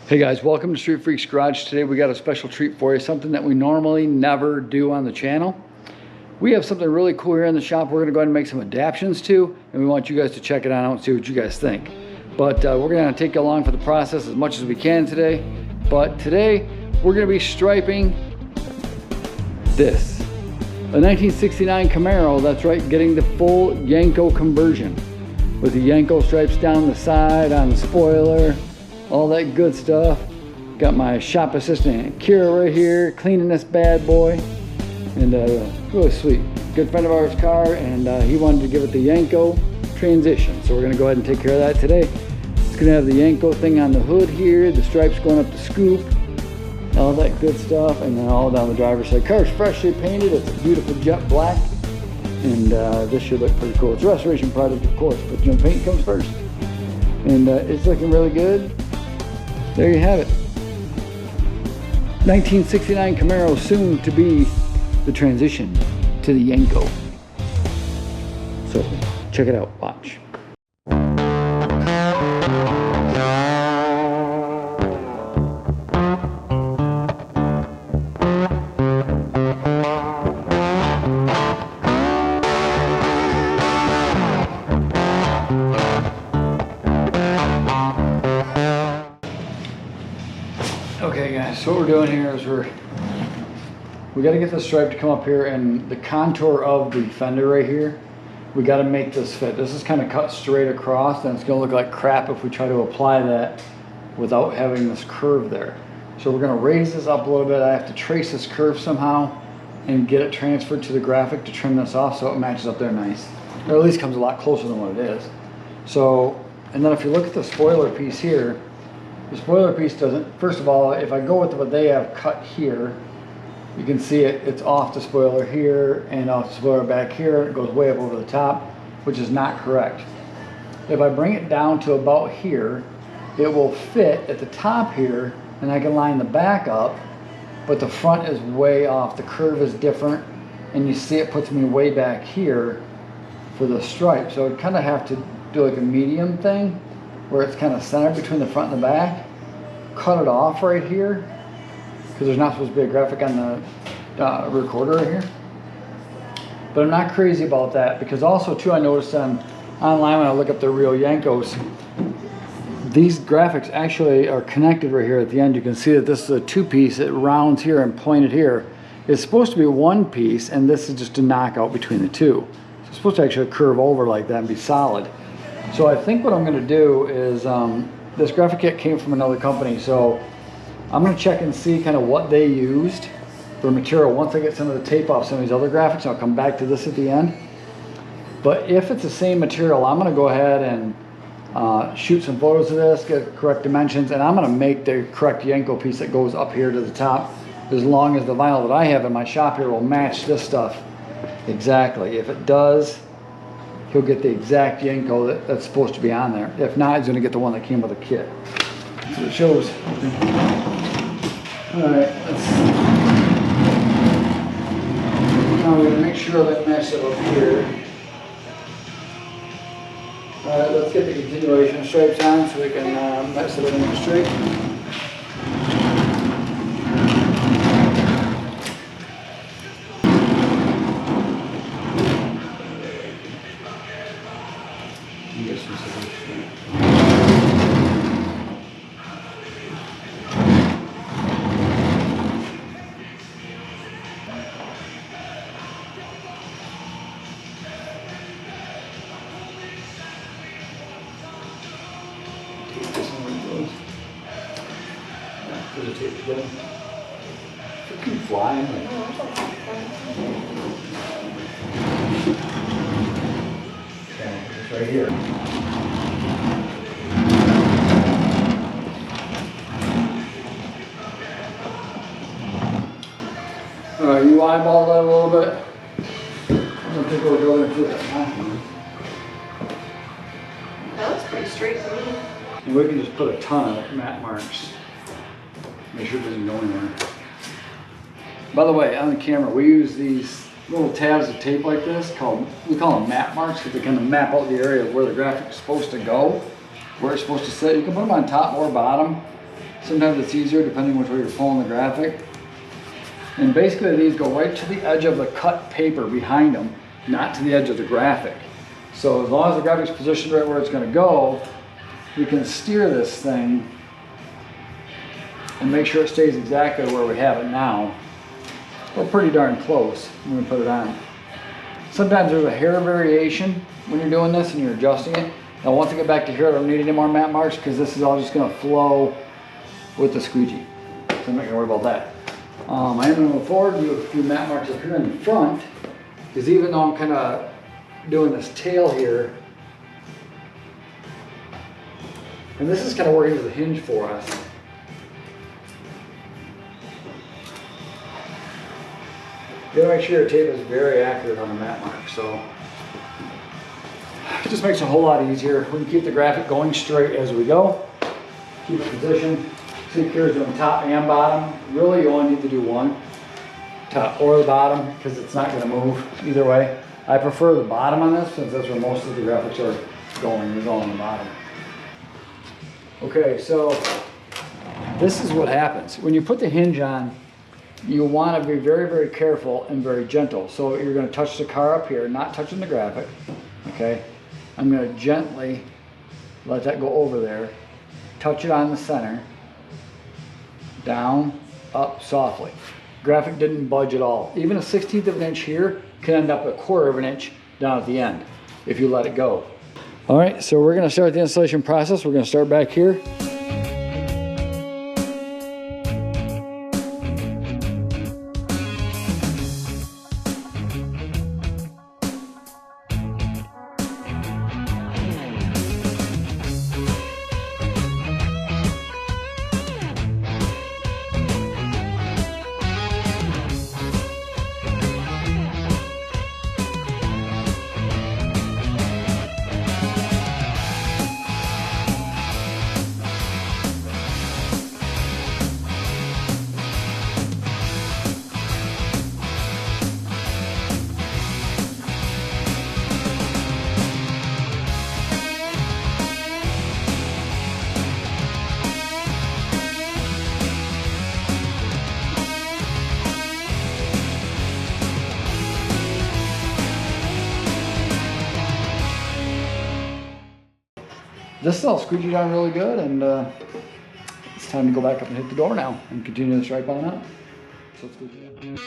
Hey guys, welcome to Street Freaks Garage. Today we got a special treat for you, something that we normally never do on the channel. We have something really cool here in the shop we're going to go ahead and make some adaptations to, and we want you guys to check it out and see what you guys think. But we're going to take you along for the process as much as we can today. But today we're going to be striping this. A 1969 Camaro, that's right, getting the full Yenko conversion. With the Yenko stripes down the side, on the spoiler, all that good stuff. Got my shop assistant Kira right here cleaning this bad boy, and really sweet. Good friend of ours' car, and he wanted to give it the Yenko transition, so we're going to go ahead and take care of that today. It's going to have the Yenko thing on the hood here, the stripes going up the scoop, all that good stuff, and then all down the driver's side. Car's freshly painted. It's a beautiful jet black, and this should look pretty cool. It's a restoration project, of course, but you know, paint comes first, and it's looking really good. There you have it. 1969 Camaro, soon to be the transition to the Yenko. So check it out, watch. Okay guys, so what we're doing here is we got to get the stripe to come up here, and the contour of the fender right here, we got to make this fit. This is kind of cut straight across, and it's going to look like crap if we try to apply that without having this curve there. So we're going to raise this up a little bit. I have to trace this curve somehow and get it transferred to the graphic to trim this off so it matches up there nice, or at least comes a lot closer than what it is. So, and then if you look at the spoiler piece here, the spoiler piece doesn't, first of all, if I go with what they have cut here, you can see it's off the spoiler here and off the spoiler back here. It goes way up over the top, which is not correct. If I bring it down to about here, it will fit at the top here, and I can line the back up, but the front is way off. The curve is different, and you see it puts me way back here for the stripe. So I'd kind of have to do like a medium thing, where it's kind of centered between the front and the back, cut it off right here, because there's not supposed to be a graphic on the recorder right here. But I'm not crazy about that, because also too, I noticed online when I look up the real Yenkos, these graphics actually are connected right here at the end. You can see that this is a two-piece. It rounds here and pointed here. It's supposed to be one piece, and this is just a knockout between the two. So it's supposed to actually curve over like that and be solid. So I think what I'm going to do is, this graphic kit came from another company, so I'm going to check and see kind of what they used for material. Once I get some of the tape off some of these other graphics, I'll come back to this at the end. But if it's the same material, I'm going to go ahead and shoot some photos of this, get correct dimensions, and I'm going to make the correct Yenko piece that goes up here to the top, as long as the vinyl that I have in my shop here will match this stuff exactly. If it does, he'll get the exact Yenko that's supposed to be on there. If not, he's going to get the one that came with the kit. So it shows. Alright, now we're going to make sure that matches it up here. Alright, let's get the continuation stripes on so we can mess it in straight. Keep flying. Okay, it's right here. Alright, you eyeball that a little bit. I'm going to take a look over to that. That looks pretty straight to me. And we can just put a ton of matte marks. Make sure it doesn't go anywhere. By the way, on the camera, we use these little tabs of tape like this, we call them map marks, because they kind of map out the area of where the graphic is supposed to go, where it's supposed to sit. You can put them on top or bottom, Sometimes it's easier depending which way you're pulling the graphic. And basically these go right to the edge of the cut paper behind them, not to the edge of the graphic. So as long as the graphic's positioned right where it's going to go, you can steer this thing and make sure it stays exactly where we have it now. We're pretty darn close when we put it on. Sometimes there's a hair variation when you're doing this and you're adjusting it. Now once I get back to here, I don't need any more matte marks because this is all just going to flow with the squeegee. So I'm not going to worry about that. I am going to move forward and do a few matte marks up here in the front, because even though I'm kind of doing this tail here, and this is kind of working as a hinge for us. You gotta make sure your tape is very accurate on the matte mark, so it just makes it a whole lot easier. We can keep the graphic going straight as we go. Keep it positioned. Secures doing top and bottom. Really, you only need to do one, top or the bottom, because it's not going to move either way. I prefer the bottom on this since that's where most of the graphics are going. They're going on the bottom. Okay, so this is what happens when you put the hinge on. You want to be very, very careful and very gentle. So you're going to touch the car up here, not touching the graphic. Okay, I'm going to gently let that go over there. Touch it on the center. Down, up, softly. Graphic didn't budge at all. Even a 1/16 of an inch here can end up a 1/4 of an inch down at the end if you let it go. All right, so we're going to start the installation process. We're going to start back here. This is all squeegee down really good, and it's time to go back up and hit the door now and continue this right on up. So let's go do that.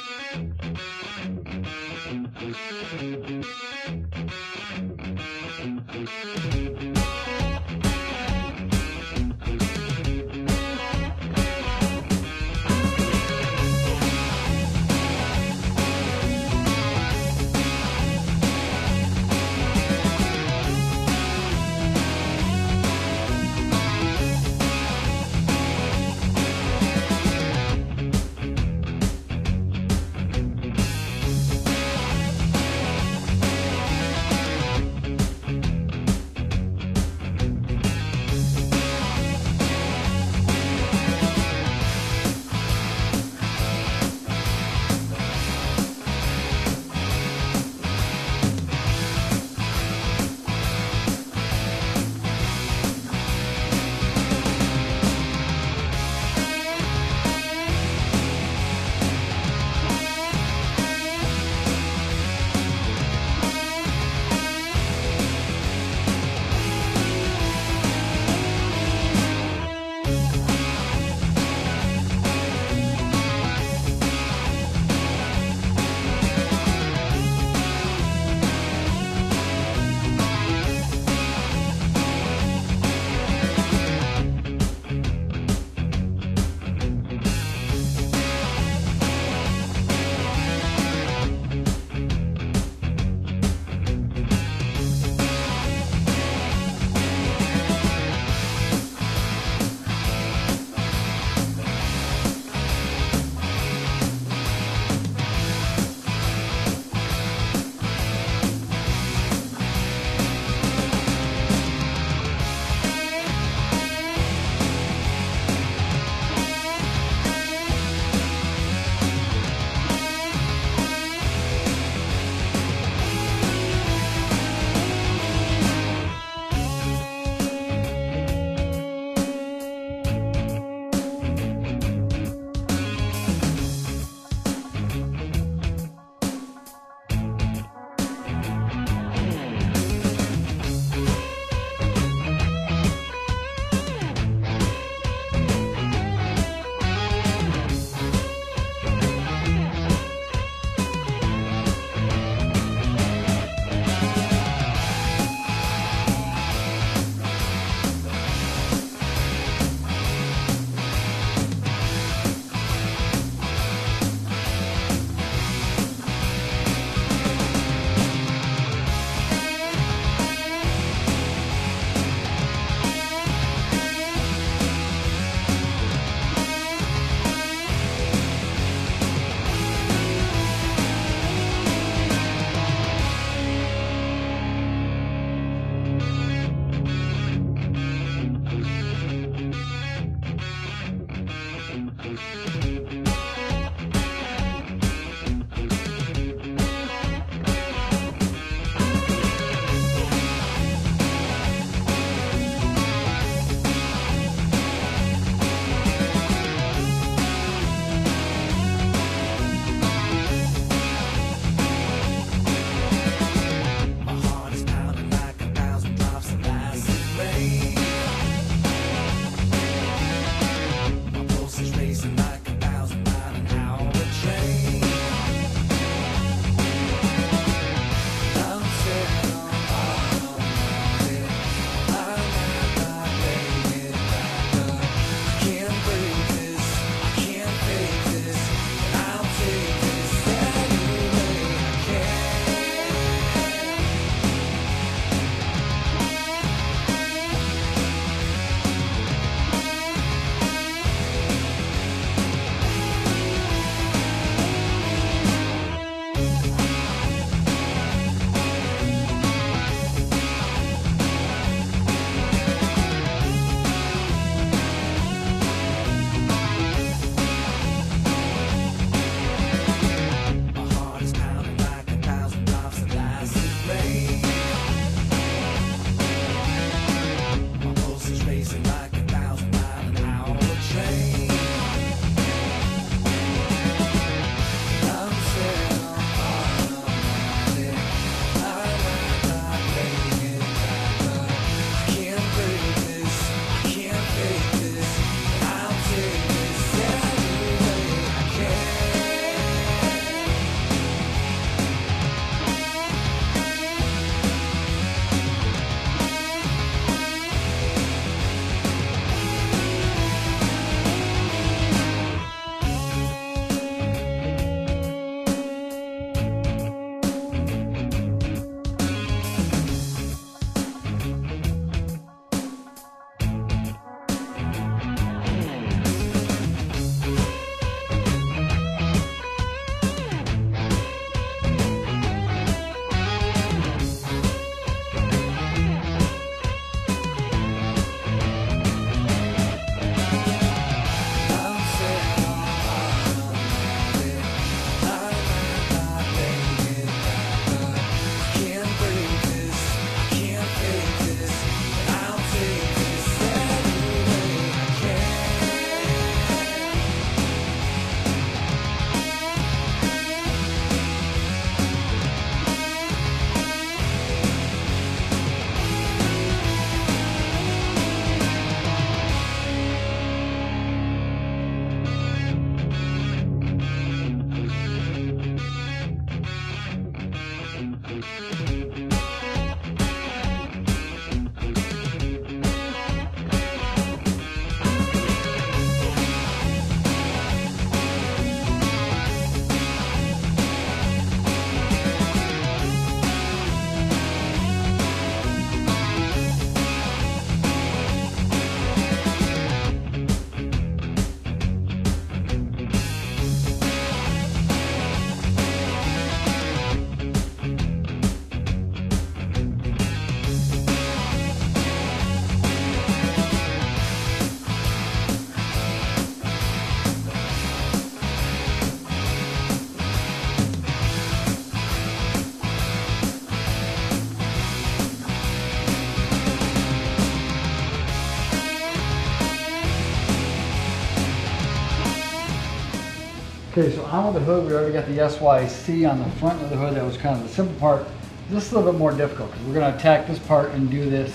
Okay, so on with the hood, we already got the SYC on the front of the hood. That was kind of the simple part. This is a little bit more difficult because we're going to attack this part and do this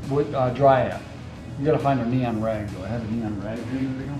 with dry app. You got to find a neon rag. Do I have a neon rag here? There we go.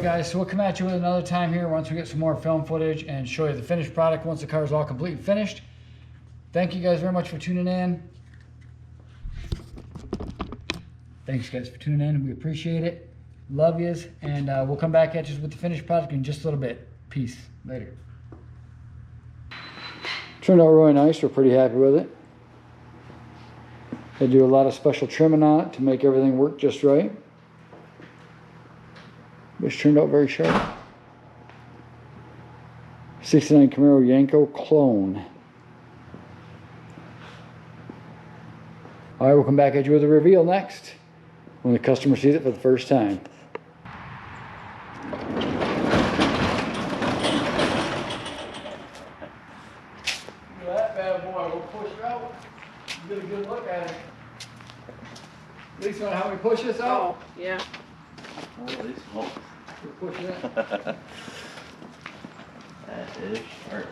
guys, so we'll come at you with another time here once we get some more film footage and show you the finished product once the car is all complete and finished. Thank you guys very much for tuning in. Thanks guys for tuning in. We appreciate it. Love yous. And we'll come back at you with the finished product in just a little bit. Peace. Later. Turned out really nice. We're pretty happy with it. They do a lot of special trimming on it to make everything work just right. Which turned out very sharp. 69 Camaro Yenko clone. All right, we'll come back at you with a reveal next when the customer sees it for the first time. Look at that bad boy. We'll push it out. Get a good look at it. Lisa, you want to help me push this out? Oh, yeah. Holy smokes. We'll push it out. That is sharp.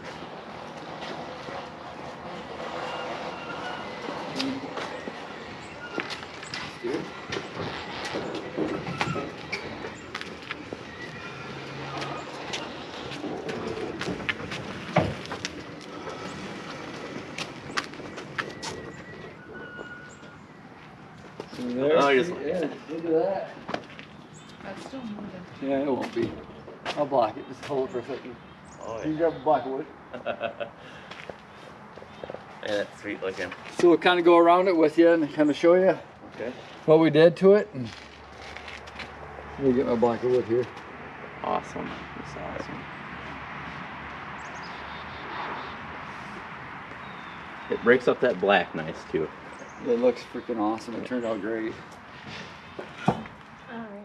Dude. There, Oh, you're just yeah, look at that. That's still moving. Yeah, it won't be. I'll block it. Just hold it for a second. Oh, You can grab a block of wood. yeah, that's sweet looking. So we'll kind of go around it with you and kind of show you Okay. what we did to it. And let me get my block of wood here. Awesome. That's awesome. It breaks up that black nice too. It looks freaking awesome. It turned out great. Alright.